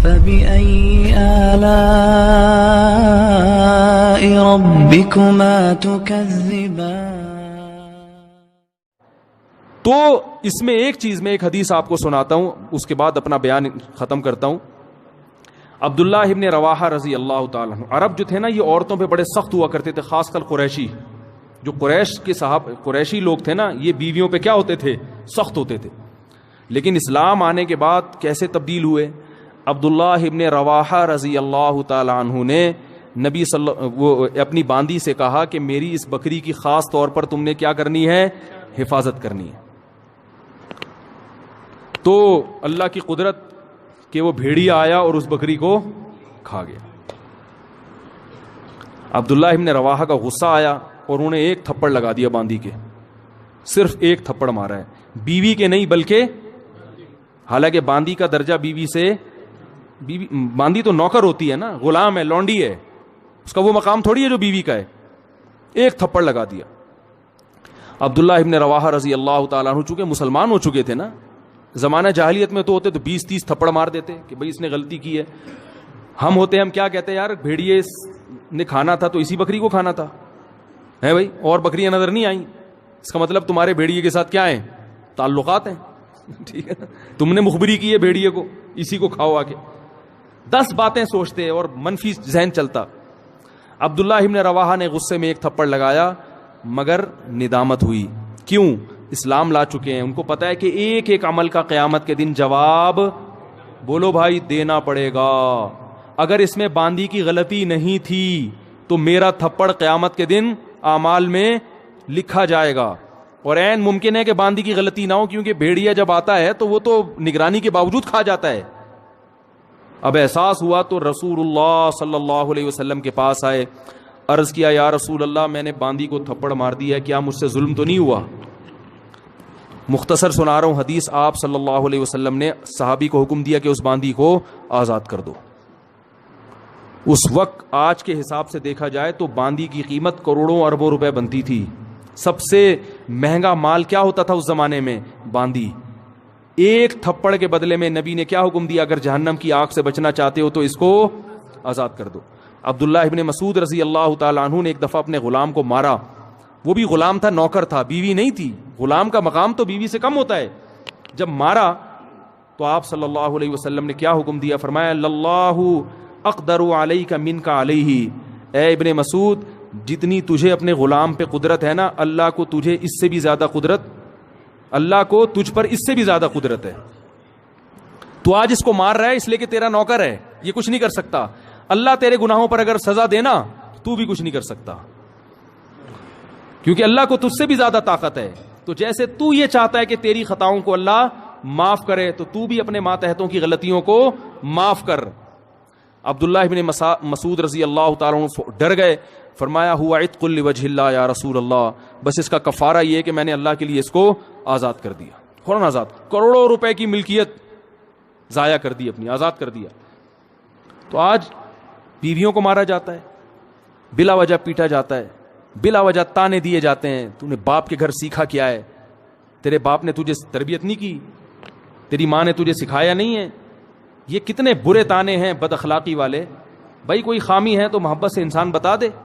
فبأي آلاء ربكما تكذبان. تو اس میں ایک چیز میں ایک حدیث آپ کو سناتا ہوں, اس کے بعد اپنا بیان ختم کرتا ہوں. عبداللہ ابن رواحہ رضی اللہ تعالیٰ عنہ, عرب جو تھے نا یہ عورتوں پہ بڑے سخت ہوا کرتے تھے, خاص کر قریشی. جو قریشی لوگ تھے نا یہ بیویوں پہ کیا ہوتے تھے, سخت ہوتے تھے. لیکن اسلام آنے کے بعد کیسے تبدیل ہوئے. عبداللہ ابن رواحہ رضی اللہ تعالیٰ عنہ نے وہ اپنی باندی سے کہا کہ میری اس بکری کی خاص طور پر تم نے کیا کرنی ہے, حفاظت کرنی ہے. تو اللہ کی قدرت کہ وہ بھیڑیا آیا اور اس بکری کو کھا گیا. عبداللہ ابن رواحہ کا غصہ آیا اور انہوں نے ایک تھپڑ لگا دیا باندی کے, صرف ایک تھپڑ مارا ہے, بیوی کے نہیں بلکہ, حالانکہ باندی کا درجہ بیوی سے, باندی تو نوکر ہوتی ہے نا, غلام ہے, لونڈی ہے, اس کا وہ مقام تھوڑی ہے جو بیوی کا ہے. ایک تھپڑ لگا دیا. عبداللہ ابن رواحہ رضی اللہ تعالیٰ عنہ چونکہ مسلمان ہو چکے تھے نا, زمانہ جاہلیت میں تو ہوتے تو 20-30 تھپڑ مار دیتے کہ بھئی اس نے غلطی کی ہے. ہم ہوتے ہم کیا کہتے ہیں, یار بھیڑیے نے کھانا تھا تو اسی بکری کو کھانا تھا ہے بھائی, اور بکریاں نظر نہیں آئیں, اس کا مطلب تمہارے بھیڑیے کے ساتھ کیا ہیں, تعلقات ہیں. ٹھیک ہے, تم نے مخبری کی ہے بھیڑیے کو, اسی کو کھاؤ آ کے. 10 باتیں سوچتے اور منفی ذہن چلتا. عبداللہ ابن رواحہ نے غصے میں ایک تھپڑ لگایا, مگر ندامت ہوئی. کیوں؟ اسلام لا چکے ہیں, ان کو پتا ہے کہ ایک ایک عمل کا قیامت کے دن جواب, بولو بھائی, دینا پڑے گا. اگر اس میں باندی کی غلطی نہیں تھی تو میرا تھپڑ قیامت کے دن اعمال میں لکھا جائے گا, اور عین ممکن ہے کہ باندی کی غلطی نہ ہو, کیونکہ بھیڑیا جب آتا ہے تو وہ تو نگرانی کے باوجود کھا جاتا ہے. اب احساس ہوا تو رسول اللہ صلی اللہ علیہ وسلم کے پاس آئے, عرض کیا یا رسول اللہ میں نے باندی کو تھپڑ مار دیا, کیا مجھ سے ظلم تو نہیں ہوا؟ مختصر سنا رہا ہوں حدیث. آپ صلی اللہ علیہ وسلم نے صحابی کو حکم دیا کہ اس باندی کو آزاد کر دو. اس وقت آج کے حساب سے دیکھا جائے تو باندی کی قیمت کروڑوں اربوں روپے بنتی تھی. سب سے مہنگا مال کیا ہوتا تھا اس زمانے میں؟ باندی. ایک تھپڑ کے بدلے میں نبی نے کیا حکم دیا, اگر جہنم کی آگ سے بچنا چاہتے ہو تو اس کو آزاد کر دو. عبداللہ ابن مسعود رضی اللہ تعالی عنہ نے ایک دفعہ اپنے غلام کو مارا. وہ بھی غلام تھا, نوکر تھا, بیوی نہیں تھی. غلام کا مقام تو بیوی سے کم ہوتا ہے. جب مارا تو آپ صلی اللہ علیہ وسلم نے کیا حکم دیا, فرمایا اللہ اقدر علیک منک علیہ, اے ابن مسعود جتنی تجھے اپنے غلام پہ قدرت ہے نا, اللہ کو تجھے اس سے بھی زیادہ قدرت, اللہ کو تجھ پر اس سے بھی زیادہ قدرت ہے. تو آج اس کو مار رہا ہے اس لیے کہ تیرا نوکر ہے, یہ کچھ نہیں کر سکتا. اللہ تیرے گناہوں پر اگر سزا دینا تو بھی کچھ نہیں کر سکتا, کیونکہ اللہ کو تجھ سے بھی زیادہ طاقت ہے. تو جیسے تو یہ چاہتا ہے کہ تیری خطاؤں کو اللہ معاف کرے, تو بھی اپنے ماتحتوں کی غلطیوں کو معاف کر. عبداللہ ابن مسعود رضی اللہ تعالیٰ عنہ ڈر گئے, فرمایا ہوا عتق لوجہ اللہ یا رسول اللہ, بس اس کا کفارہ یہ ہے کہ میں نے اللہ کے لیے اس کو آزاد کر دیا. فوراً آزاد, کروڑوں روپے کی ملکیت ضائع کر دی اپنی, آزاد کر دیا. تو آج بیویوں کو مارا جاتا ہے, بلا وجہ پیٹا جاتا ہے, بلا وجہ تانے دیے جاتے ہیں. تو نے باپ کے گھر سیکھا کیا ہے؟ تیرے باپ نے تجھے تربیت نہیں کی, تیری ماں نے تجھے سکھایا نہیں ہے. یہ کتنے برے تانے ہیں بد اخلاقی والے. بھائی کوئی خامی ہے تو محبت سے انسان بتا دے.